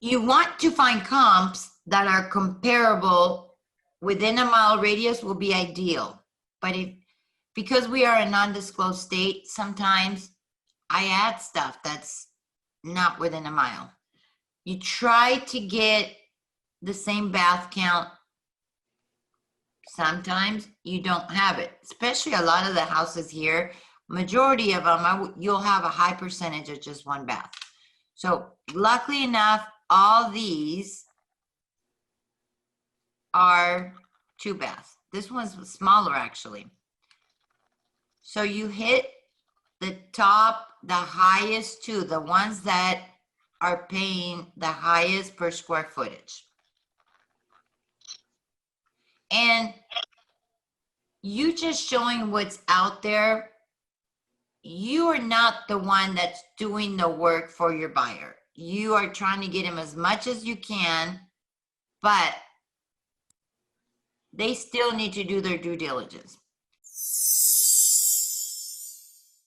You want to find comps that are comparable within a mile radius will be ideal. But because we are a non-disclosed state, sometimes I add stuff that's not within a mile. You try to get the same bath count. Sometimes you don't have it, especially a lot of the houses here. Majority of them, you'll have a high percentage of just one bath. So luckily enough, all these are 2 baths. This one's smaller actually. So you hit the top, the highest 2, the ones that are paying the highest per square footage. And you just showing what's out there. You are not the one that's doing the work for your buyer. You are trying to get him as much as you can, but they still need to do their due diligence.